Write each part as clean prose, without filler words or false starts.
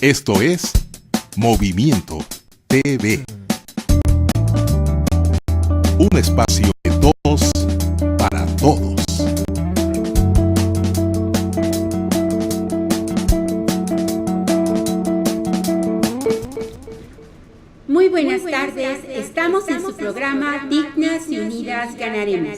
Esto es Movimiento TV. Un espacio de todos para todos. Muy buenas tardes, estamos en su programa Dignas y Unidas Ganaremos.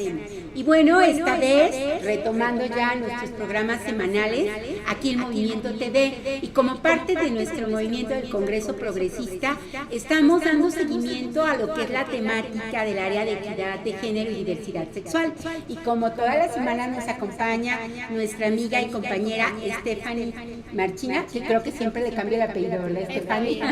Y bueno, esta vez, retomando ya nuestros programas semanales, aquí en Movimiento TV, y como parte de nuestro movimiento del Congreso Progresista, estamos dando seguimiento a lo que es la temática del área de equidad de género y diversidad sexual. Y como toda la semana nos acompaña nuestra amiga y compañera Stephanie Marchina, que creo que siempre le cambio el apellido, ¿verdad, Stephanie?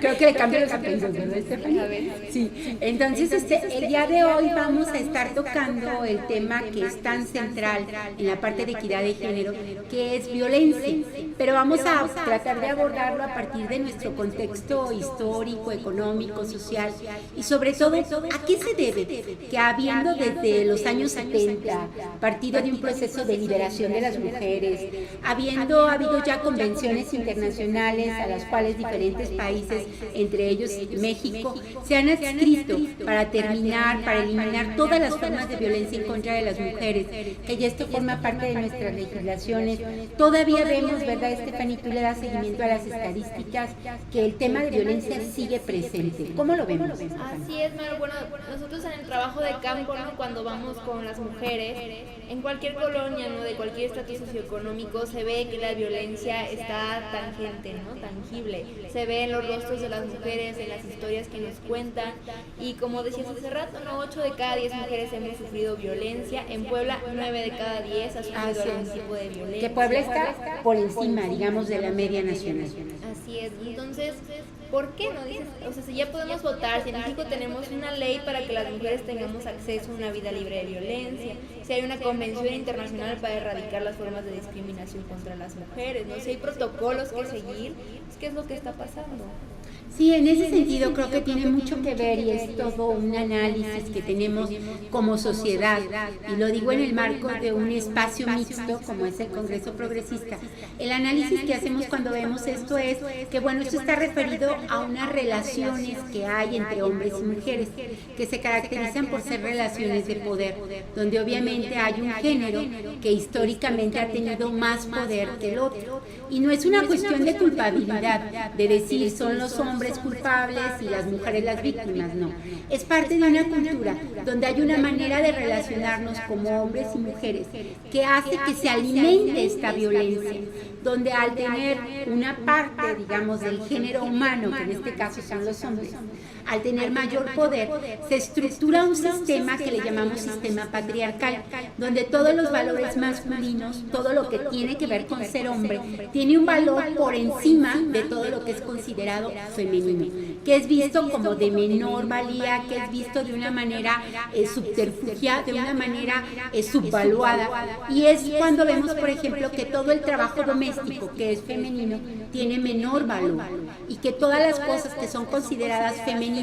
Creo que le cambio los apellidos, ¿verdad, Stephanie? Sí, entonces el día de hoy vamos a estar tocando el tema que es tan central en la parte de equidad de género, que es violencia, pero vamos a tratar de abordarlo a partir de nuestro contexto histórico, económico, social, y sobre todo, ¿a qué se debe? Que habiendo desde los años 70 partido de un proceso de liberación de las mujeres, habiendo habido ya convenciones internacionales a las cuales diferentes países, entre ellos México, se han adscrito para terminar, para eliminar todas las formas de violencia en contra de las mujeres, que ya esto forma parte de nuestras legislaciones. Todavía vemos, ¿verdad, Stephanie? Tú le das seguimiento a las estadísticas, que el tema de violencia sigue presente. ¿Cómo lo vemos, Stephanie? Así es, Maru. Bueno, nosotros en el trabajo de campo, ¿no?, cuando vamos con las mujeres, en cualquier colonia, ¿no?, de cualquier estatus socioeconómico, se ve que la violencia está tangente, ¿no?, tangible. Se ve en los rostros de las mujeres, en las historias que nos cuentan, y como decías hace rato, ¿no?, 8 de cada 10 mujeres hemos sufrido violencia. En Puebla, 9 de cada 10 ha sufrido algún tipo de violencia. Que Puebla está por encima, digamos, de la media nacional. Así es. Entonces, ¿por qué no dices? O sea, si ya podemos votar, si en México tenemos una ley para que las mujeres tengamos acceso a una vida libre de violencia, si hay una convención internacional para erradicar las formas de discriminación contra las mujeres, ¿no? Si hay protocolos que seguir, ¿qué es lo que está pasando? Sí, en ese sentido creo que tiene mucho que ver y es todo un análisis que tenemos como sociedad, y lo digo en el marco de un espacio mixto como es el Congreso Progresista. El análisis que hacemos cuando vemos esto es que, bueno, esto está referido a unas relaciones que hay entre hombres y mujeres, que se caracterizan por ser relaciones de poder, donde obviamente hay un género que históricamente ha tenido más poder que el otro. Y no es una cuestión de culpabilidad, de decir son los hombres culpables y las mujeres las víctimas, no. Es parte de una cultura donde hay una manera de relacionarnos como hombres y mujeres que hace que se alimente esta violencia, donde al tener una parte, digamos, del género humano, que en este caso son los hombres, al tener mayor poder, se estructura un sistema que le llamamos sistema patriarcal, donde todos los valores masculinos, todo lo que tiene que ver con ser hombre, tiene un valor por encima de todo lo que es considerado femenino, que es visto como de menor valía, que es visto de una manera subterfugiada, de una manera subvaluada. Y es cuando vemos, por ejemplo, que todo el trabajo doméstico, que es femenino, tiene menor valor, y que todas las cosas que son consideradas femeninas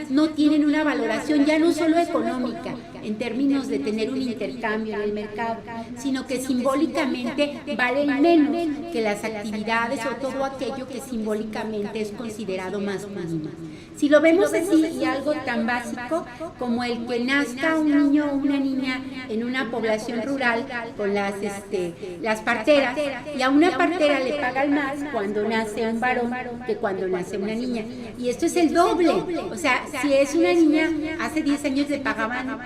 no tienen una valoración ya no solo económica, en términos de tener un intercambio en el mercado, sino que simbólicamente valen menos que las actividades o todo aquello que simbólicamente es considerado masculino. Si lo vemos así, y algo tan básico como el que nazca un niño o una niña en una población rural con las parteras, y a una partera le pagan más cuando nace un varón que cuando nace una niña, y esto es el doble. O sea, si es una niña, hace 10 años le pagaban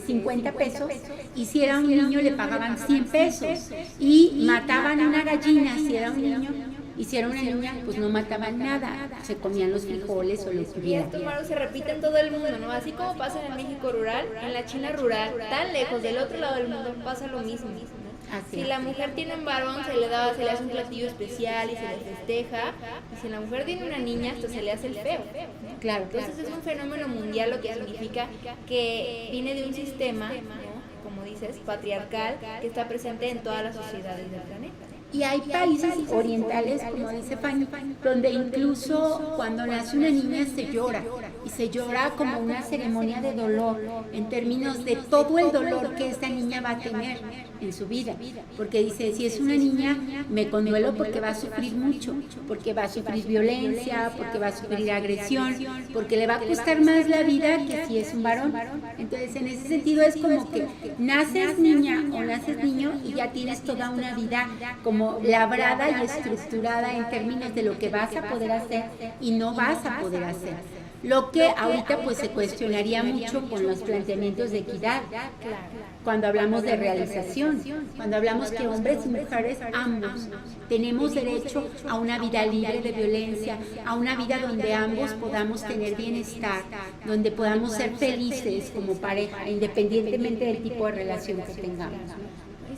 50 pesos, y si era un niño le pagaban 100 pesos, y mataban una gallina si era un niño. Y si era una niña, pues no mataban nada, se comían los frijoles o lo que hubiera. Y esto, Maru, se repite en todo el mundo, ¿no? Así como pasa en el México rural, en la China rural, tan lejos, del otro lado del mundo, pasa lo mismo, ¿no? Si la mujer tiene un varón, se le hace un platillo especial y se le festeja, y si la mujer tiene una niña, hasta se le hace el feo, ¿no? Claro. Entonces es un fenómeno mundial, lo que significa que viene de un sistema, ¿no?, como dices, patriarcal, que está presente en todas las sociedades del planeta. Y hay países orientales, como dice Fanny, donde incluso cuando nace una niña se llora y se llora como una ceremonia de dolor en términos de todo el dolor que esta niña va a tener en su vida, porque dice, si es una niña, me conduelo porque va a sufrir mucho, porque va a sufrir violencia, porque va a sufrir agresión, porque le va a costar más la vida que si es un varón. Entonces, en ese sentido es como que naces niña o naces niño y ya tienes toda una vida como labrada y estructurada en términos de lo que vas a poder hacer y no vas a poder hacer. Lo que ahorita pues se cuestionaría mucho con los planteamientos de equidad, cuando hablamos de realización, cuando hablamos que hombres y mujeres ambos tenemos derecho a una vida libre de violencia, a una vida donde ambos podamos tener bienestar, donde podamos ser felices como pareja, independientemente del tipo de relación que tengamos.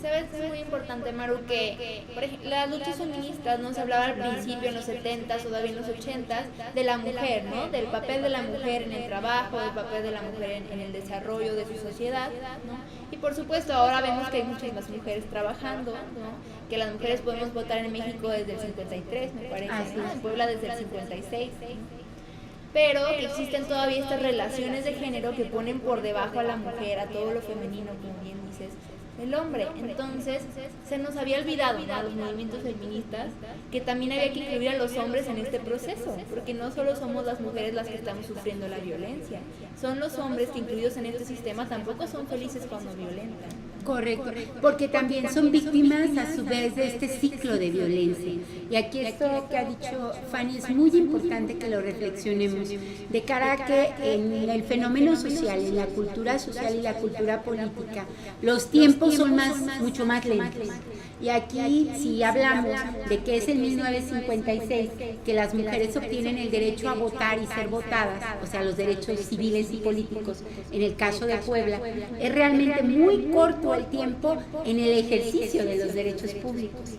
Sabes, es muy importante, Maru, que por ejemplo, las luchas feministas no se hablaba al principio, en los 70s o todavía en los 80s, de la mujer, ¿no? Del papel de la mujer en el trabajo, del papel de la mujer en el desarrollo de su sociedad, ¿no? Y por supuesto, ahora vemos que hay muchas más mujeres trabajando, ¿no? Que las mujeres podemos votar en México desde el 53, me parece, ¿no? En Puebla desde el 56, pero que existen todavía estas relaciones de género que ponen por debajo a la mujer, a todo lo femenino, como bien dices, el hombre. Entonces se nos había olvidado, ¿no? A los movimientos feministas, que también había que incluir a los hombres en este proceso, porque no solo somos las mujeres las que estamos sufriendo la violencia, son los hombres que, incluidos en este sistema, tampoco son felices cuando violentan. Correcto, porque también son víctimas a su vez de este ciclo de violencia. Y aquí esto que ha dicho Fanny es muy importante que lo reflexionemos, de cara a que en el fenómeno social, en la cultura social y la cultura política, los tiempos son mucho más lentos. Y aquí, si hablamos de que es en 1956 que las mujeres obtienen el derecho a votar y ser votadas, o sea, los derechos civiles y políticos, en el caso de Puebla, es realmente muy corto el tiempo en el ejercicio de los derechos públicos.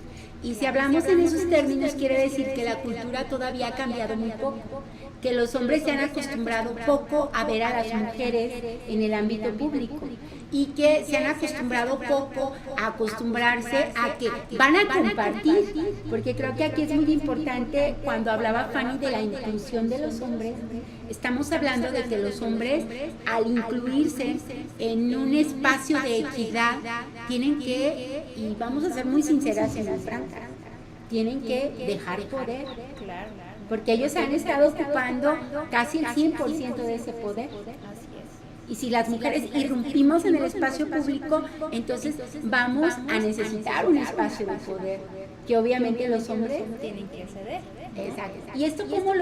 Y si hablamos en esos términos, quiere decir que la cultura todavía ha cambiado muy poco, que los hombres se han acostumbrado poco a ver a las mujeres en el ámbito público y que se han acostumbrado poco a acostumbrarse a que van a compartir, porque creo que aquí es muy importante cuando hablaba Fanny de la inclusión de los hombres, estamos hablando de que los hombres al incluirse en un espacio de equidad tienen que, y vamos a ser muy sinceras y muy francas, tienen que dejar poder, porque ellos han estado ocupando casi el 100% de ese poder. Y si las mujeres irrumpimos en el espacio público, entonces vamos a necesitar un espacio de poder, que obviamente los hombres tienen que ceder. Exacto. ¿Y esto cómo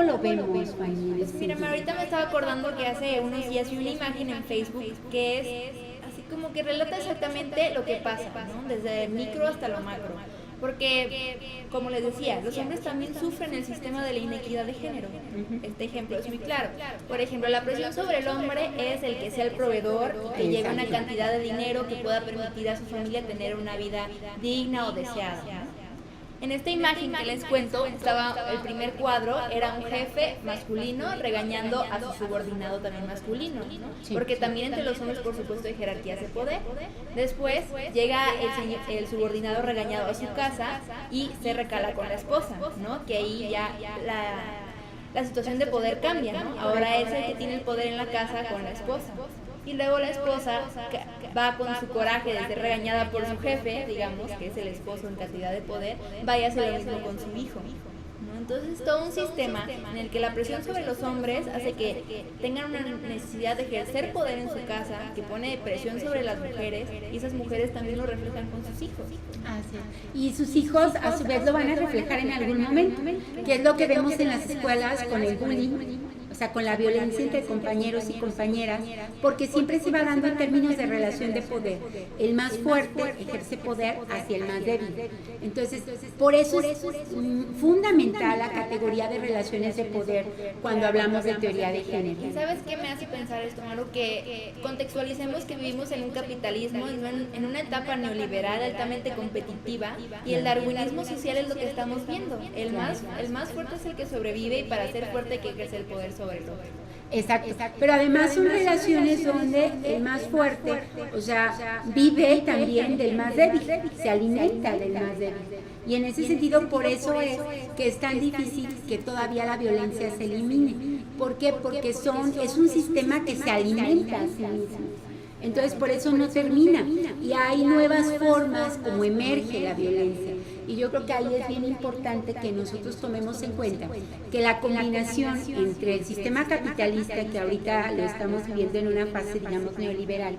lo vemos, Fanny? Pues mira, ahorita me estaba acordando que hace unos días vi una imagen en Facebook que es así como que relata exactamente lo que pasa, ¿no? Desde el micro hasta lo macro. Porque, como les decía, los hombres también sufren el sistema de la inequidad de género. Este ejemplo es muy claro. Por ejemplo, la presión sobre el hombre es el que sea el proveedor y que lleve una cantidad de dinero que pueda permitir a su familia tener una vida digna o deseada, ¿no? En esta imagen que les cuento, estaba el primer cuadro, era un jefe masculino regañando a su subordinado también masculino, ¿no? Porque también entre los hombres, por supuesto, hay jerarquías de poder. Después llega el subordinado regañado a su casa y se recala con la esposa, ¿no? Que ahí ya la situación de poder cambia, ¿no? Ahora es el que tiene el poder en la casa con la esposa. Y luego la esposa va con su coraje de ser regañada por su jefe, digamos, que es el esposo en cantidad de poder, vaya a hacer lo mismo con su hijo, ¿no? Entonces, todo un sistema en el que la presión sobre los hombres hace que tengan una necesidad de ejercer poder en su casa, que pone presión sobre las mujeres, y esas mujeres también lo reflejan con sus hijos. Así. Y sus hijos, a su vez, lo van a reflejar en algún momento, que es lo que vemos en las escuelas con el bullying, o sea, con la violencia entre compañeros y compañeras, porque siempre se va dando en términos de relación de poder. El más fuerte ejerce poder hacia el más débil. Entonces, por eso es fundamental la categoría de relaciones de poder cuando hablamos de teoría de género. ¿Y sabes qué me hace pensar esto, Maru? Que contextualicemos que vivimos en un capitalismo, en una etapa neoliberal altamente competitiva, y el darwinismo social es lo que estamos viendo. El más fuerte es el que sobrevive, y para ser fuerte hay que ejercer el poder sobre el otro. Exacto, pero además son relaciones donde el más fuerte, o sea, vive también del más débil, se alimenta del más débil. Y en ese sentido, por eso es que es tan difícil que todavía la violencia se elimine, ¿Por qué? Porque es un sistema que se alimenta a sí mismo. Entonces por eso no termina y hay nuevas formas como emerge la violencia. Y yo creo que ahí es bien importante que nosotros tomemos en cuenta que la combinación entre el sistema capitalista, que ahorita lo estamos viviendo en una fase, digamos, neoliberal,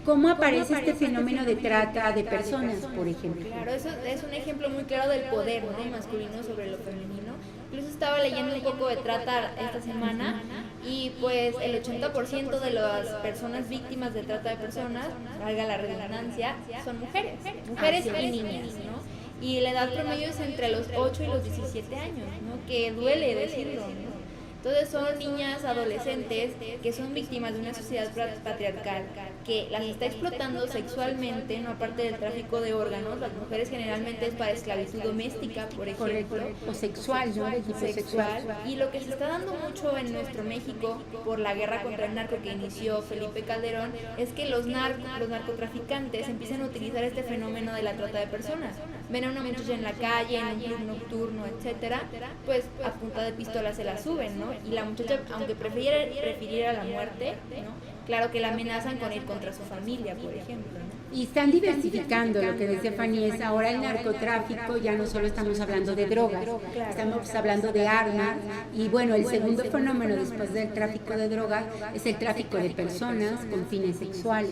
cómo aparece este fenómeno de trata de personas, por ejemplo. Claro, eso es un ejemplo muy claro del poder, ¿no?, masculino sobre lo femenino. Incluso estaba leyendo un poco de trata esta semana y pues el 80% de las personas víctimas de trata de personas, valga la redundancia, son mujeres y niñas, ¿no? Y la edad promedio es entre los 8 y los 17 años, ¿no? Que duele decirlo, ¿no? Entonces son niñas, adolescentes que son víctimas de una sociedad patriarcal que las está explotando sexualmente, no aparte del tráfico de órganos. Las mujeres generalmente es para esclavitud doméstica, por ejemplo. Correcto. O sexual, ¿no? De tipo sexual. Y lo que se está dando mucho en nuestro México por la guerra contra el narco que inició Felipe Calderón es que los narcotraficantes empiezan a utilizar este fenómeno de la trata de personas. Ven a una muchacha en la calle, en un club nocturno, etcétera, pues a punta de pistola se la suben, ¿no? Y la muchacha, aunque prefiriera la muerte, ¿no?, claro que la amenazan con ir contra su familia, por ejemplo, ¿no? Y están diversificando, lo que decía Fanny, es ahora el narcotráfico, ya no solo estamos hablando de drogas, estamos hablando de armas, y bueno, el segundo fenómeno después del tráfico de drogas es el tráfico de personas con fines sexuales.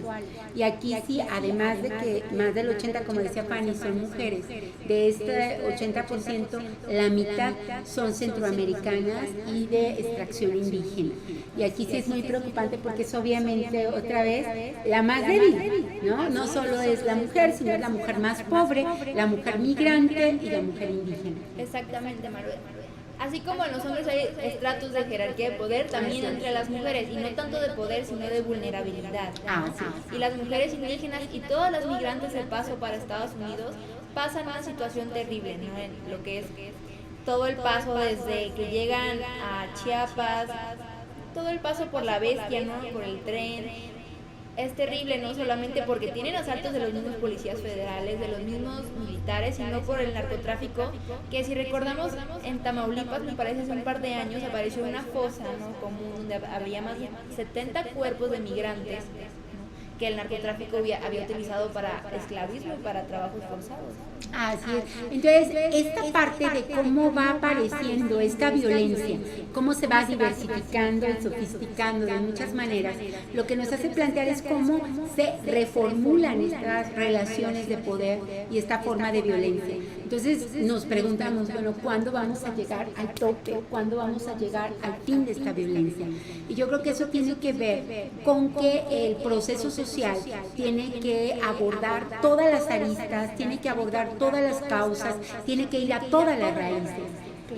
Y aquí sí, además de que más del 80%, como decía Fanny, son mujeres, de este 80%, la mitad son centroamericanas y de extracción indígena. Y aquí sí es muy preocupante porque es obviamente, otra vez, la más débil, ¿no? No solo es la mujer, sino es la mujer más pobre, la mujer migrante y la mujer indígena. Exactamente, Manuel. Así como en los hombres hay estratos de jerarquía de poder, también entre las mujeres, y no tanto de poder, sino de vulnerabilidad. Y las mujeres indígenas y todas las migrantes de paso para Estados Unidos pasan una situación terrible, ¿no? En lo que es todo el paso desde que llegan a Chiapas, todo el paso por la bestia, ¿no?, por el tren. Es terrible, no solamente porque tienen asaltos de los mismos policías federales, de los mismos militares, sino por el narcotráfico, que si recordamos en Tamaulipas, me parece hace un par de años, apareció una fosa, ¿no?, común donde había más de 70 cuerpos de migrantes, ¿no?, que el narcotráfico había utilizado para esclavismo y para trabajos forzados. Así es. Entonces, esta parte de cómo va apareciendo esta violencia, cómo se va diversificando y sofisticando de muchas maneras, lo que nos hace plantear es cómo se reformulan estas relaciones de poder y esta forma de violencia. Entonces, nos preguntamos, bueno, ¿cuándo vamos a llegar al tope? ¿Cuándo vamos a llegar al fin de esta violencia? Y yo creo que eso tiene que ver con que el proceso social tiene que abordar todas las aristas, tiene que abordar todas las causas, tiene que ir a todas las raíces.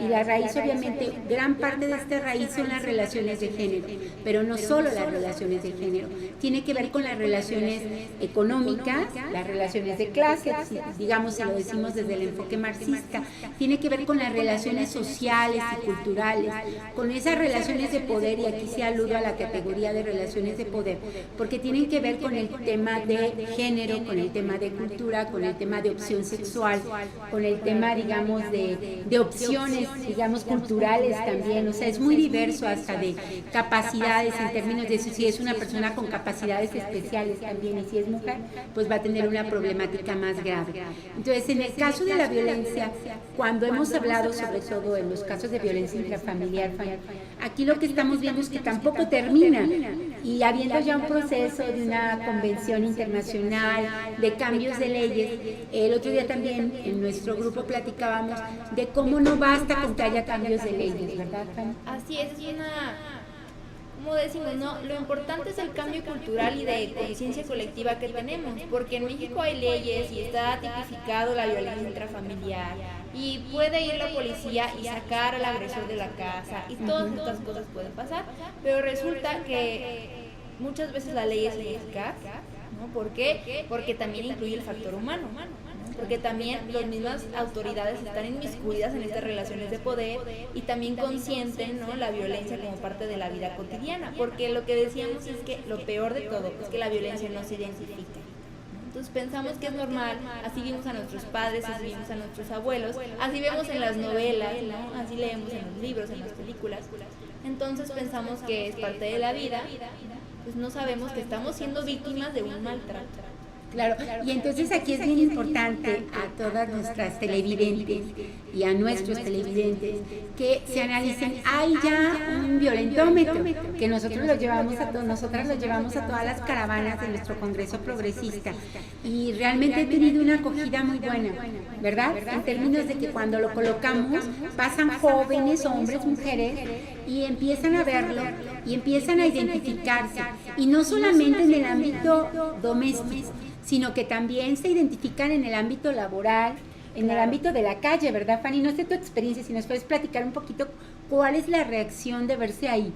Y la raíz, obviamente, gran parte de esta raíz son las relaciones de género, pero no solo las relaciones de género, tiene que ver con las relaciones económicas, las relaciones de clase, digamos, si lo decimos desde el enfoque marxista, tiene que ver con las relaciones sociales y culturales, con esas relaciones de poder, y aquí se aludo a la categoría de relaciones de poder, porque tienen que ver con el tema de género, con el tema de cultura, con el tema de opción sexual, con el tema, digamos, de opciones, digamos, culturales también. O sea, es muy diverso, hasta de capacidades en términos de si es una persona con capacidades especiales también, y si es mujer, pues va a tener una problemática más grave. Entonces, en el caso de la violencia, cuando hemos hablado sobre todo en los casos de violencia intrafamiliar, aquí lo que estamos viendo es que tampoco termina, y habiendo ya un proceso de una convención internacional, de cambios de leyes, el otro día también en nuestro grupo platicábamos de cómo no basta con que haya cambios de leyes, ¿verdad, Fanny? Así es como decimos, ¿no? Lo importante es el cambio cultural y de conciencia colectiva que tenemos, porque en México hay leyes y está tipificado la violencia intrafamiliar, y puede ir la policía y sacar al agresor de la casa, y todas estas cosas pueden pasar, pero resulta que muchas veces la ley es ineficaz, ¿no? ¿Por qué? Porque también incluye el factor humano, porque también las mismas autoridades están inmiscuidas en estas relaciones de poder y también consienten, ¿no?, la violencia como parte de la vida cotidiana, porque lo que decíamos es que lo peor de todo es que la violencia no se identifica. Entonces pensamos que es normal, así vimos a nuestros padres, así vimos a nuestros abuelos, así vemos en las novelas, ¿no?, así leemos en los libros, en las películas, Entonces pensamos que es parte de la vida, pues no sabemos que estamos siendo víctimas de un maltrato. Claro, y entonces aquí es bien importante a todas nuestras televidentes y a nuestros televidentes que se analicen. Hay ya un violentómetro que nosotros lo llevamos nosotras lo llevamos a todas las caravanas de nuestro Congreso Progresista y realmente ha tenido una acogida muy buena, ¿verdad? En términos de que cuando lo colocamos pasan jóvenes, hombres, mujeres y empiezan a verlo y empiezan a identificarse y no solamente en el ámbito doméstico, sino que también se identifican en el ámbito laboral, en el ámbito de la calle, ¿verdad, Fanny? No sé tu experiencia, si nos puedes platicar un poquito cuál es la reacción de verse ahí.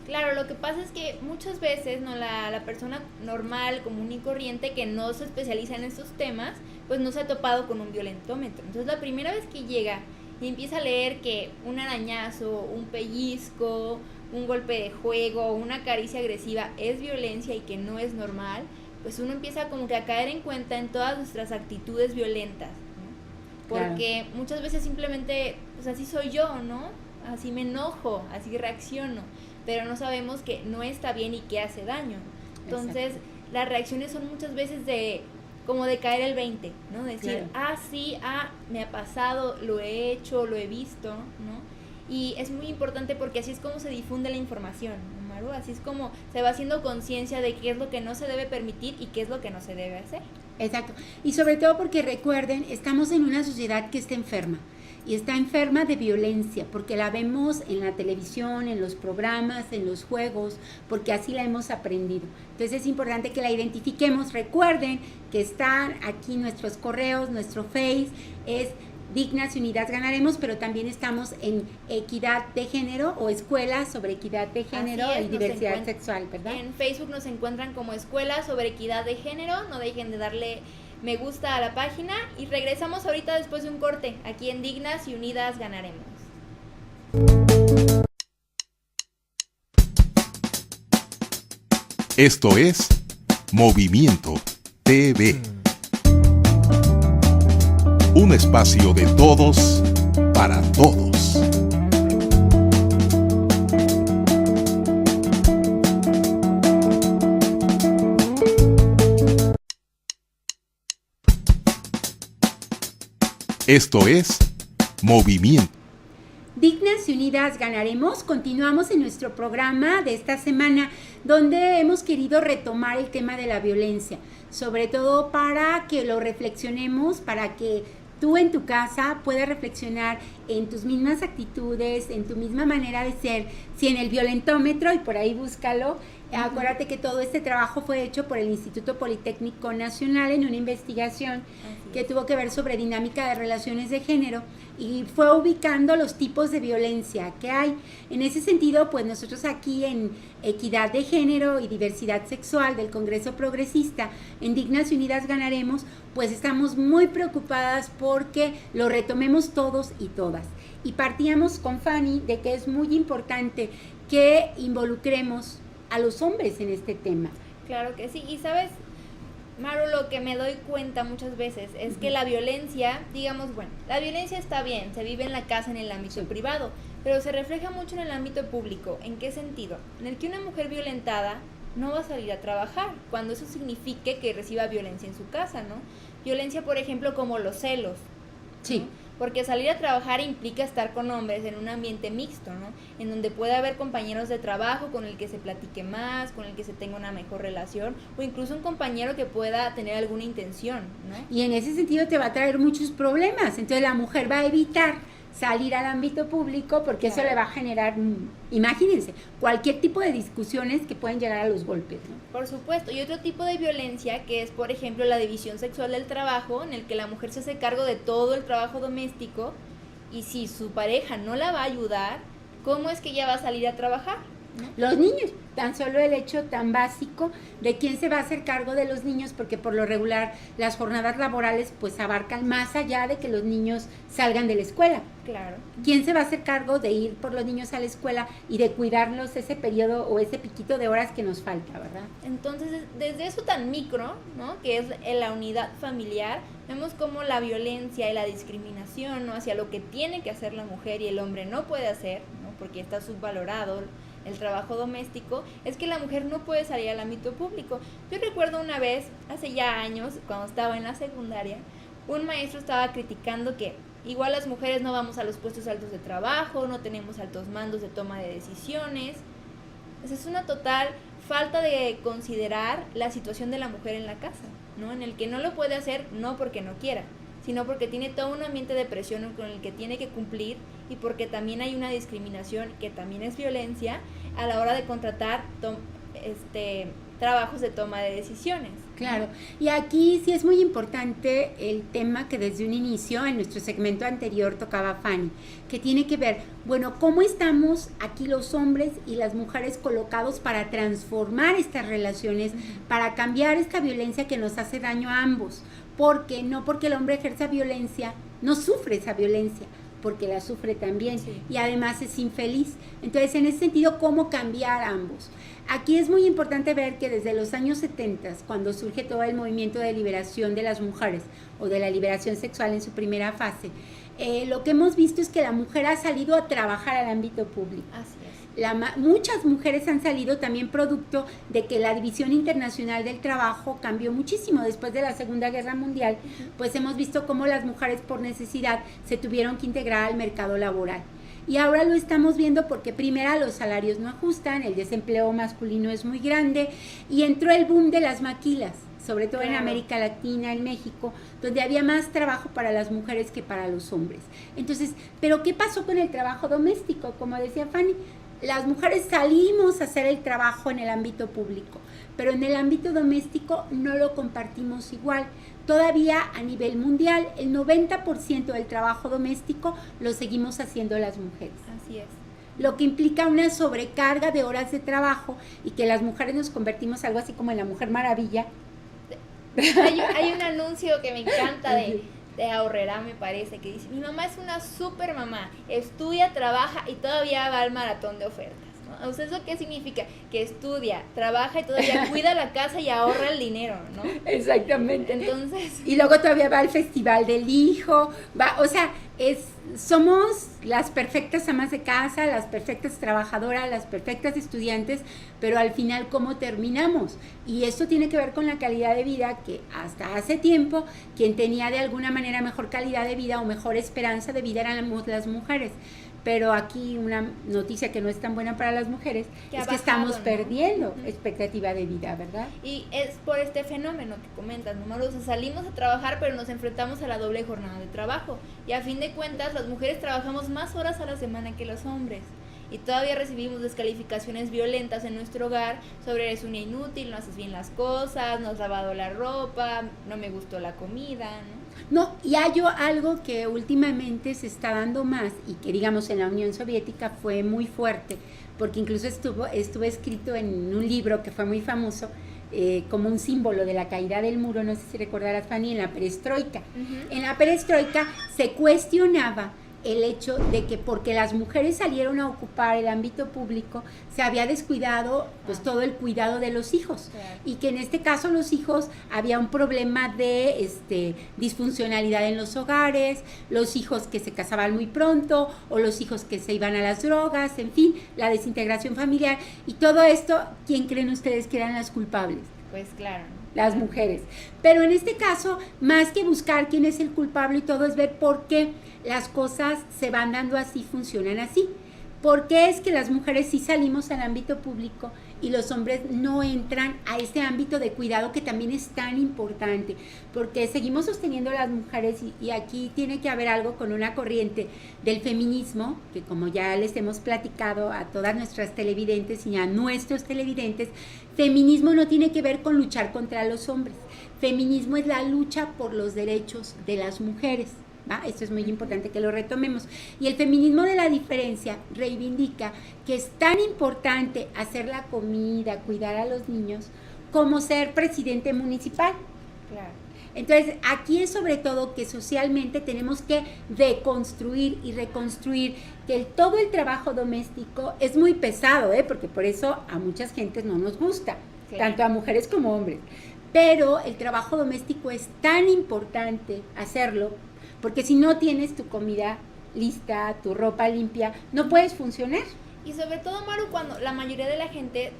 Claro, lo que pasa es que muchas veces no la persona normal, común y corriente que no se especializa en estos temas, pues no se ha topado con un violentómetro. Entonces la primera vez que llega y empieza a leer que un arañazo, un pellizco, un golpe de juego, una caricia agresiva es violencia y que no es normal, pues uno empieza como que a caer en cuenta en todas nuestras actitudes violentas, ¿no? Porque muchas veces simplemente, pues así soy yo, ¿no? Así me enojo, así reacciono, pero no sabemos que no está bien y que hace daño. Entonces, las reacciones son muchas veces como de caer el 20, ¿no? Decir, sí, me ha pasado, lo he hecho, lo he visto, ¿no? Y es muy importante porque así es como se difunde la información, ¿no, Maru? Así es como se va haciendo conciencia de qué es lo que no se debe permitir y qué es lo que no se debe hacer. Exacto. Y sobre todo porque recuerden, estamos en una sociedad que está enferma. Y está enferma de violencia, porque la vemos en la televisión, en los programas, en los juegos, porque así la hemos aprendido. Entonces es importante que la identifiquemos. Recuerden que están aquí nuestros correos, nuestro Face es Dignas y Unidas Ganaremos, pero también estamos en equidad de género o escuela sobre equidad de género y diversidad sexual, ¿verdad? En Facebook nos encuentran como Escuela sobre Equidad de Género. No dejen de darle me gusta a la página y regresamos ahorita después de un corte aquí en Dignas y Unidas Ganaremos. Esto es Movimiento TV. Un espacio de todos para todos. Esto es Movimiento. Dignas y Unidas Ganaremos. Continuamos en nuestro programa de esta semana donde hemos querido retomar el tema de la violencia, sobre todo para que lo reflexionemos, para que tú en tu casa puedas reflexionar en tus mismas actitudes, en tu misma manera de ser, si en el violentómetro, y por ahí búscalo. Acuérdate que todo este trabajo fue hecho por el Instituto Politécnico Nacional en una investigación que tuvo que ver sobre dinámica de relaciones de género y fue ubicando los tipos de violencia que hay. En ese sentido, pues nosotros aquí en Equidad de Género y Diversidad Sexual del Congreso Progresista, en Dignas y Unidas Ganaremos, pues estamos muy preocupadas porque lo retomemos todos y todas. Y partíamos con Fanny de que es muy importante que involucremos a los hombres en este tema. Claro que sí, y sabes, Maru, lo que me doy cuenta muchas veces es que la violencia, digamos, bueno, la violencia está bien, se vive en la casa, en el ámbito privado, pero se refleja mucho en el ámbito público. ¿En qué sentido? En el que una mujer violentada no va a salir a trabajar, cuando eso signifique que reciba violencia en su casa, ¿no? Violencia, por ejemplo, como los celos. Sí. ¿No? Porque salir a trabajar implica estar con hombres en un ambiente mixto, ¿no? En donde puede haber compañeros de trabajo con el que se platique más, con el que se tenga una mejor relación, o incluso un compañero que pueda tener alguna intención, ¿no? Y en ese sentido te va a traer muchos problemas. Entonces la mujer va a evitar salir al ámbito público porque eso le va a generar, imagínense, cualquier tipo de discusiones que pueden llegar a los golpes, ¿no? Por supuesto, y otro tipo de violencia que es, por ejemplo, la división sexual del trabajo, en el que la mujer se hace cargo de todo el trabajo doméstico y si su pareja no la va a ayudar, ¿cómo es que ella va a salir a trabajar? ¿No? Los niños, tan solo el hecho tan básico de quién se va a hacer cargo de los niños, porque por lo regular las jornadas laborales pues abarcan más allá de que los niños salgan de la escuela. Claro. ¿Quién se va a hacer cargo de ir por los niños a la escuela y de cuidarlos ese periodo o ese piquito de horas que nos falta, verdad? Entonces, desde eso tan micro, ¿no? Que es la unidad familiar, vemos cómo la violencia y la discriminación, ¿no? Hacia lo que tiene que hacer la mujer y el hombre no puede hacer, ¿no? porque está subvalorado el trabajo doméstico, es que la mujer no puede salir al ámbito público. Yo recuerdo una vez, hace ya años, cuando estaba en la secundaria, un maestro estaba criticando que igual las mujeres no vamos a los puestos altos de trabajo, no tenemos altos mandos de toma de decisiones. Es una total falta de considerar la situación de la mujer en la casa, ¿no? En el que no lo puede hacer no porque no quiera, sino porque tiene todo un ambiente de presión con el que tiene que cumplir y porque también hay una discriminación que también es violencia a la hora de contratar trabajos de toma de decisiones. Claro, y aquí sí es muy importante el tema que desde un inicio en nuestro segmento anterior tocaba Fanny, que tiene que ver, bueno, cómo estamos aquí los hombres y las mujeres colocados para transformar estas relaciones, para cambiar esta violencia que nos hace daño a ambos, porque no porque el hombre ejerza violencia, no sufre esa violencia, porque la sufre también, sí, y además es infeliz. Entonces, en ese sentido, ¿cómo cambiar ambos? Aquí es muy importante ver que desde los años 70, cuando surge todo el movimiento de liberación de las mujeres o de la liberación sexual en su primera fase, lo que hemos visto es que la mujer ha salido a trabajar al ámbito público. Así es. Muchas mujeres han salido también producto de que la División Internacional del Trabajo cambió muchísimo después de la Segunda Guerra Mundial, pues hemos visto cómo las mujeres por necesidad se tuvieron que integrar al mercado laboral. Y ahora lo estamos viendo porque primero los salarios no ajustan, el desempleo masculino es muy grande y entró el boom de las maquilas, sobre todo en América Latina, en México, donde había más trabajo para las mujeres que para los hombres. Entonces, ¿pero qué pasó con el trabajo doméstico? Como decía Fanny, las mujeres salimos a hacer el trabajo en el ámbito público, pero en el ámbito doméstico no lo compartimos igual. Todavía a nivel mundial, el 90% del trabajo doméstico lo seguimos haciendo las mujeres. Así es. Lo que implica una sobrecarga de horas de trabajo y que las mujeres nos convertimos algo así como en la Mujer Maravilla. Hay un anuncio que me encanta de Aurrera, me parece, que dice: mi mamá es una super mamá, estudia, trabaja y todavía va al maratón de ofertas, ¿no? O sea, ¿eso qué significa? Que estudia, trabaja y todavía cuida la casa y ahorra el dinero, ¿no? Exactamente. Entonces, y luego todavía va al festival del hijo, o sea, somos las perfectas amas de casa, las perfectas trabajadoras, las perfectas estudiantes, pero al final, ¿cómo terminamos? Y esto tiene que ver con la calidad de vida, que hasta hace tiempo quien tenía de alguna manera mejor calidad de vida o mejor esperanza de vida eran las mujeres. Pero aquí una noticia que no es tan buena para las mujeres es que estamos perdiendo expectativa de vida, ¿verdad? Y es por este fenómeno que comentas, ¿no? O sea, salimos a trabajar, pero nos enfrentamos a la doble jornada de trabajo. Y a fin de cuentas, las mujeres trabajamos más horas a la semana que los hombres. Y todavía recibimos descalificaciones violentas en nuestro hogar sobre eres una inútil, no haces bien las cosas, no has lavado la ropa, no me gustó la comida, ¿no? No, y hay algo que últimamente se está dando más y que digamos en la Unión Soviética fue muy fuerte, porque incluso estuvo escrito en un libro que fue muy famoso, como un símbolo de la caída del muro, no sé si recordarás, Fanny, en la perestroika. Uh-huh. En la perestroika se cuestionaba el hecho de que porque las mujeres salieron a ocupar el ámbito público, se había descuidado pues todo el cuidado de los hijos, claro, y que en este caso los hijos había un problema de disfuncionalidad en los hogares, los hijos que se casaban muy pronto o los hijos que se iban a las drogas, en fin, la desintegración familiar y todo esto, ¿quién creen ustedes que eran las culpables? Pues claro, las mujeres. Pero en este caso, más que buscar quién es el culpable y todo, es ver por qué las cosas se van dando así, funcionan así. ¿Por qué es que las mujeres sí salimos al ámbito público y los hombres no entran a ese ámbito de cuidado que también es tan importante? Porque seguimos sosteniendo a las mujeres y aquí tiene que haber algo con una corriente del feminismo, que como ya les hemos platicado a todas nuestras televidentes y a nuestros televidentes, feminismo no tiene que ver con luchar contra los hombres. Feminismo es la lucha por los derechos de las mujeres. ¿Va? Esto es muy importante que lo retomemos. Y el feminismo de la diferencia reivindica que es tan importante hacer la comida, cuidar a los niños, como ser presidente municipal. Claro. Entonces, aquí es sobre todo que socialmente tenemos que deconstruir y reconstruir que todo el trabajo doméstico es muy pesado, porque por eso a muchas gentes no nos gusta, claro, tanto a mujeres como a hombres. Pero el trabajo doméstico es tan importante hacerlo, porque si no tienes tu comida, lista, tu ropa limpia, no puedes funcionar. Y sobre todo, Maru, cuando la mayoría de la gente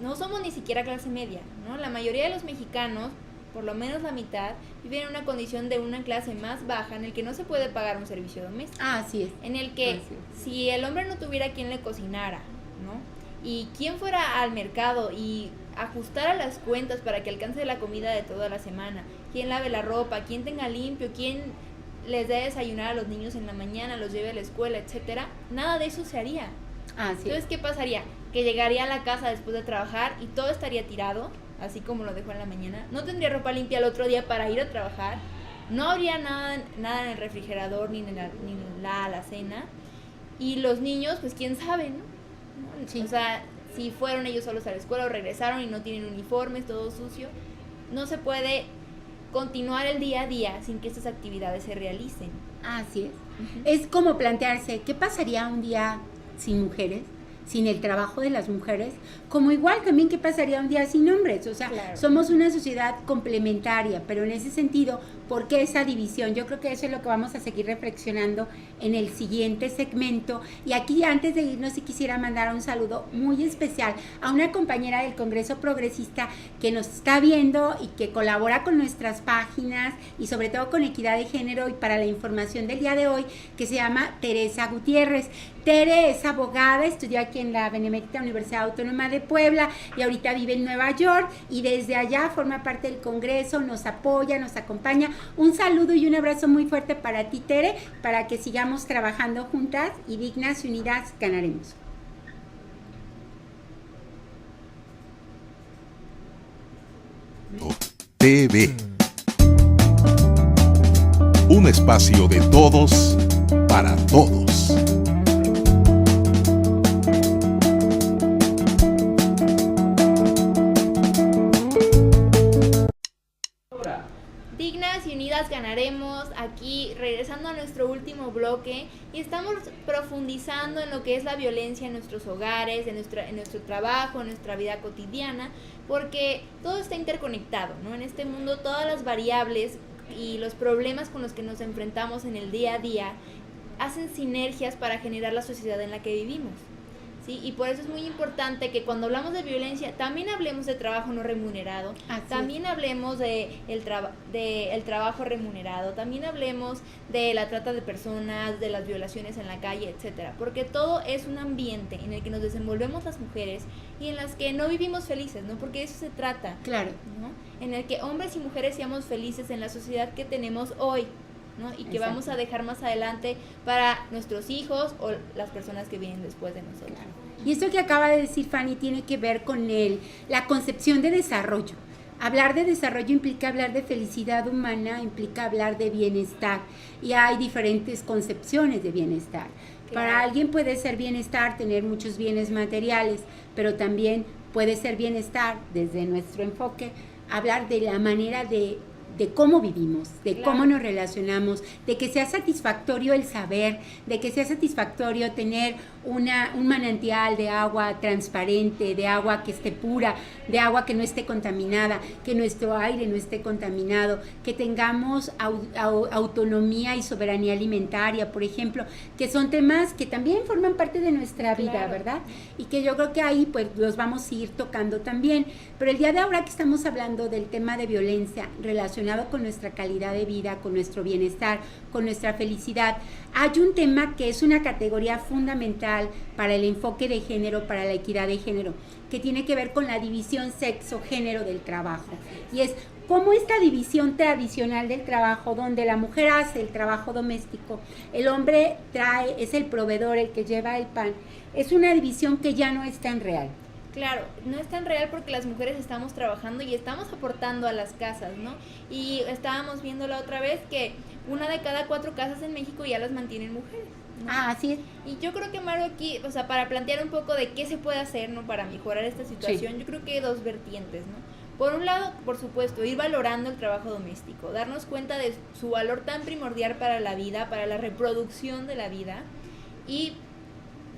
no somos ni siquiera clase media, ¿no? La mayoría de los mexicanos, por lo menos la mitad, viven en una condición de una clase más baja en el que no se puede pagar un servicio doméstico. Así es. En el que si el hombre no tuviera quien le cocinara, ¿no? Y quien fuera al mercado y ajustara las cuentas para que alcance la comida de toda la semana, quien lave la ropa, quien tenga limpio, quien les dé desayunar a los niños en la mañana, los lleve a la escuela, etcétera, nada de eso se haría. Entonces, ¿qué pasaría? Que llegaría a la casa después de trabajar y todo estaría tirado, así como lo dejó en la mañana. No tendría ropa limpia el otro día para ir a trabajar. No habría nada en el refrigerador ni en la alacena. Y los niños, pues quién sabe, ¿no? Sí. O sea, si fueron ellos solos a la escuela o regresaron y no tienen uniformes, todo sucio, no se puede continuar el día a día sin que estas actividades se realicen. Así es. Es como plantearse, ¿qué pasaría un día sin mujeres? Sin el trabajo de las mujeres, como igual también qué pasaría un día sin hombres, o sea, claro. Somos una sociedad complementaria, pero en ese sentido, ¿por qué esa división? Yo creo que eso es lo que vamos a seguir reflexionando en el siguiente segmento, y aquí antes de irnos sí quisiera mandar un saludo muy especial a una compañera del Congreso Progresista que nos está viendo y que colabora con nuestras páginas y sobre todo con Equidad de Género y para la información del día de hoy, que se llama Teresa Gutiérrez. Tere es abogada, estudió aquí en la Benemérita Universidad Autónoma de Puebla y ahorita vive en Nueva York y desde allá forma parte del Congreso, nos apoya, nos acompaña. Un saludo y un abrazo muy fuerte para ti, Tere, para que sigamos trabajando juntas y dignas y unidas ganaremos. TV. Un espacio de todos para todos. Dignas y unidas ganaremos, aquí regresando a nuestro último bloque, y estamos profundizando en lo que es la violencia en nuestros hogares, en nuestro trabajo, en nuestra vida cotidiana, porque todo está interconectado, ¿no? En este mundo todas las variables y los problemas con los que nos enfrentamos en el día a día hacen sinergias para generar la sociedad en la que vivimos. ¿Sí? Y por eso es muy importante que cuando hablamos de violencia también hablemos de trabajo no remunerado, también hablemos de el trabajo remunerado, también hablemos de la trata de personas, de las violaciones en la calle, etcétera, porque todo es un ambiente en el que nos desenvolvemos las mujeres y en las que no vivimos felices, ¿no? Porque de eso se trata, claro, ¿no? En el que hombres y mujeres seamos felices en la sociedad que tenemos hoy, ¿no? Y que Exacto. Vamos a dejar más adelante para nuestros hijos o las personas que vienen después de nosotros. Claro. Y esto que acaba de decir Fanny tiene que ver con la concepción de desarrollo. Hablar de desarrollo implica hablar de felicidad humana, implica hablar de bienestar, y hay diferentes concepciones de bienestar. Claro. Para alguien puede ser bienestar tener muchos bienes materiales, pero también puede ser bienestar, desde nuestro enfoque, hablar de la manera de cómo vivimos, de claro. Cómo nos relacionamos, de que sea satisfactorio el saber, de que sea satisfactorio tener un manantial de agua transparente, de agua que esté pura, de agua que no esté contaminada, que nuestro aire no esté contaminado, que tengamos autonomía y soberanía alimentaria, por ejemplo, que son temas que también forman parte de nuestra vida, claro. ¿Verdad? Y que yo creo que ahí pues los vamos a ir tocando también. Pero el día de ahora que estamos hablando del tema de violencia relacionado con nuestra calidad de vida, con nuestro bienestar, con nuestra felicidad, hay un tema que es una categoría fundamental para el enfoque de género, para la equidad de género, que tiene que ver con la división sexo-género del trabajo. Y es cómo esta división tradicional del trabajo, donde la mujer hace el trabajo doméstico, el hombre es el proveedor, el que lleva el pan, es una división que ya no es tan real. Claro, no es tan real porque las mujeres estamos trabajando y estamos aportando a las casas, ¿no? Y estábamos viendo la otra vez que 1 de cada 4 casas en México ya las mantienen mujeres, ¿no? Así es. Y yo creo que, Maru, aquí, o sea, para plantear un poco de qué se puede hacer, ¿no? Para mejorar esta situación, sí. Yo creo que hay 2 vertientes, ¿no? Por un lado, por supuesto, ir valorando el trabajo doméstico, darnos cuenta de su valor tan primordial para la vida, para la reproducción de la vida, y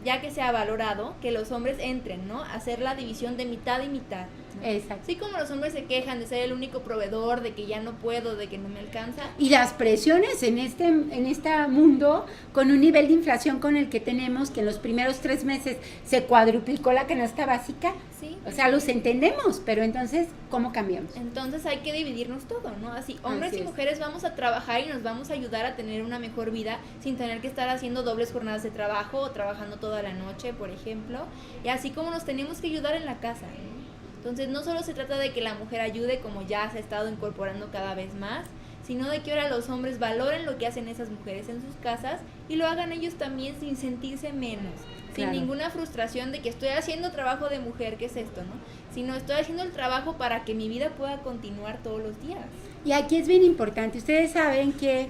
ya que se ha valorado, que los hombres entren, ¿no? Hacer la división de mitad y mitad, ¿no? Exacto. Así como los hombres se quejan de ser el único proveedor, de que ya no puedo, de que no me alcanza. Y las presiones en este mundo, con un nivel de inflación con el que tenemos, que en los primeros 3 meses se cuadruplicó la canasta básica, Sí. o sea, los entendemos, pero entonces, ¿cómo cambiamos? Entonces hay que dividirnos todo, ¿no? Así, hombres Así y es. mujeres vamos a trabajar y nos vamos a ayudar a tener una mejor vida sin tener que estar haciendo dobles jornadas de trabajo o trabajando toda la noche, por ejemplo. Y así como nos tenemos que ayudar en la casa, ¿no? Entonces no solo se trata de que la mujer ayude, como ya se ha estado incorporando cada vez más, sino de que ahora los hombres valoren lo que hacen esas mujeres en sus casas y lo hagan ellos también sin sentirse menos, Claro. sin ninguna frustración de que estoy haciendo trabajo de mujer, ¿qué es esto, no? Sino estoy haciendo el trabajo para que mi vida pueda continuar todos los días. Y aquí es bien importante, ustedes saben que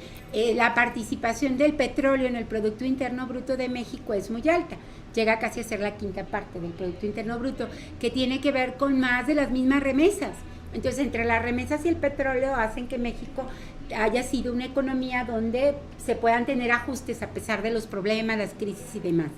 la participación del petróleo en el Producto Interno Bruto de México es muy alta, llega casi a ser la 5ª parte del Producto Interno Bruto, que tiene que ver con más de las mismas remesas. Entonces, entre las remesas y el petróleo hacen que México haya sido una economía donde se puedan tener ajustes a pesar de los problemas, las crisis y demás.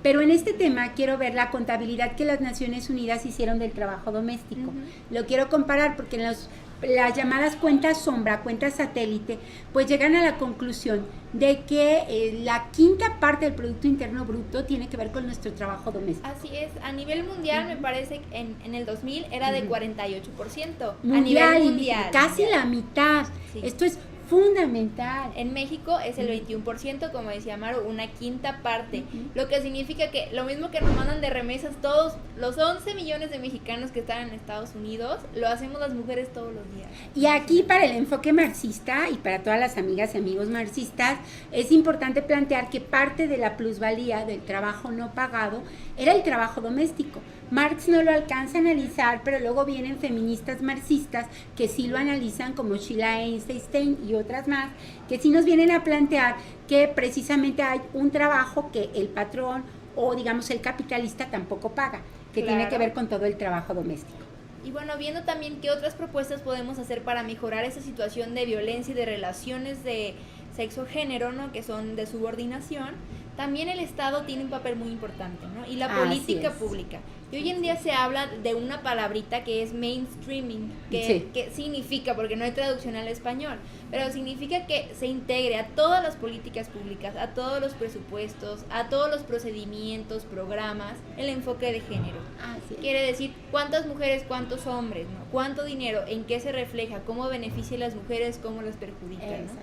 Pero en este tema quiero ver la contabilidad que las Naciones Unidas hicieron del trabajo doméstico. Lo quiero comparar porque en las llamadas cuentas sombra, cuentas satélite, pues llegan a la conclusión de que la 5ª parte del Producto Interno Bruto tiene que ver con nuestro trabajo doméstico. Así es, a nivel mundial me parece que en el 2000 era de 48%. Mundial, a nivel mundial. casi la mitad. Sí. Esto es fundamental. En México es el 21%, como decía Maru, una 5ª parte, lo que significa que lo mismo que nos mandan de remesas todos los 11 millones de mexicanos que están en Estados Unidos, lo hacemos las mujeres todos los días. Y aquí para el enfoque marxista y para todas las amigas y amigos marxistas, es importante plantear que parte de la plusvalía del trabajo no pagado era el trabajo doméstico. Marx no lo alcanza a analizar, pero luego vienen feministas marxistas que sí lo analizan, como Sheila Einstein y otras más, que sí nos vienen a plantear que precisamente hay un trabajo que el patrón o digamos el capitalista tampoco paga, que Claro. tiene que ver con todo el trabajo doméstico. Y bueno, viendo también qué otras propuestas podemos hacer para mejorar esa situación de violencia y de relaciones de sexo-género, ¿no? Que son de subordinación, también el Estado tiene un papel muy importante, ¿no? Y la Así política es. pública. Y hoy en día se habla de una palabrita que es mainstreaming, Sí. que significa, porque no hay traducción al español, pero significa que se integre a todas las políticas públicas, a todos los presupuestos, a todos los procedimientos, programas, el enfoque de género. Así es. Quiere decir cuántas mujeres, cuántos hombres, ¿no? Cuánto dinero, en qué se refleja, cómo beneficia a las mujeres, cómo las perjudica, ¿no? Exacto.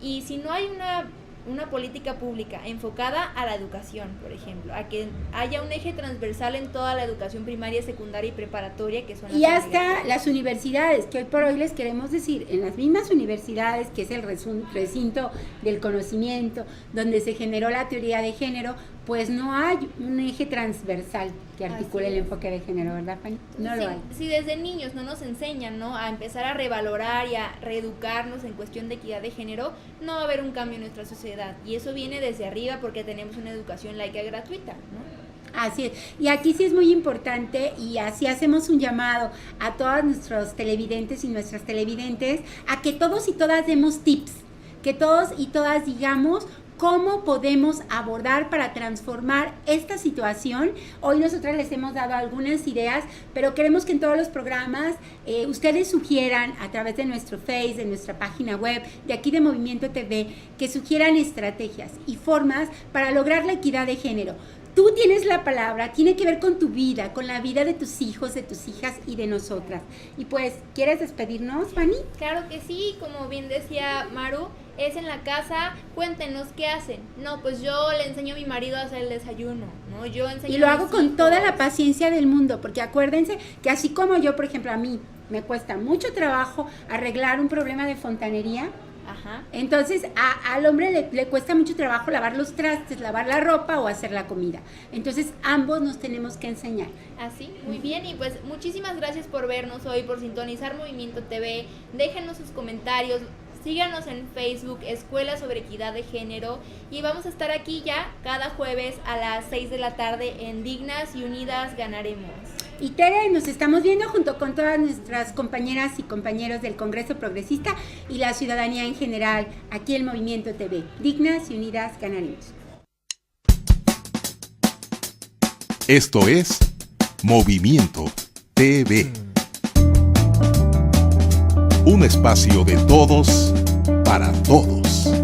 Y si no hay una política pública enfocada a la educación, por ejemplo, a que haya un eje transversal en toda la educación primaria, secundaria y preparatoria, que son las Y hasta obligatorias. las universidades, que hoy por hoy les queremos decir, en las mismas universidades, que es el recinto del conocimiento, donde se generó la teoría de género, pues no hay un eje transversal que articule Así el es. enfoque de género, ¿verdad, Fanny? No lo hay. Si desde niños no nos enseñan, ¿no?, a empezar a revalorar y a reeducarnos en cuestión de equidad de género, no va a haber un cambio en nuestra sociedad. Y eso viene desde arriba porque tenemos una educación laica gratuita, ¿no? Así es. Y aquí sí es muy importante y así hacemos un llamado a todos nuestros televidentes y nuestras televidentes a que todos y todas demos tips, que todos y todas digamos cómo podemos abordar para transformar esta situación. Hoy nosotras les hemos dado algunas ideas, pero queremos que en todos los programas ustedes sugieran a través de nuestro Face, de nuestra página web, de aquí de Movimiento TV, que sugieran estrategias y formas para lograr la equidad de género. Tú tienes la palabra, tiene que ver con tu vida, con la vida de tus hijos, de tus hijas y de nosotras. Y pues, ¿quieres despedirnos, Fanny? Claro que sí, como bien decía Maru, es en la casa, cuéntenos qué hacen. No, pues yo le enseño a mi marido a hacer el desayuno, ¿no? Yo enseño Y lo a hago mis con hijos. toda la paciencia del mundo, porque acuérdense que así como yo, por ejemplo, a mí me cuesta mucho trabajo arreglar un problema de fontanería, Ajá. entonces al hombre le cuesta mucho trabajo lavar los trastes, lavar la ropa o hacer la comida. Entonces ambos nos tenemos que enseñar. Así, muy bien, y pues muchísimas gracias por vernos hoy, por sintonizar Movimiento TV, déjenos sus comentarios, síganos en Facebook, Escuela sobre Equidad de Género, y vamos a estar aquí ya cada jueves a las 6 de la tarde en Dignas y Unidas Ganaremos. Y Tere, nos estamos viendo junto con todas nuestras compañeras y compañeros del Congreso Progresista y la ciudadanía en general, aquí en Movimiento TV. Dignas y unidas ganaremos. Esto es Movimiento TV. Un espacio de todos para todos.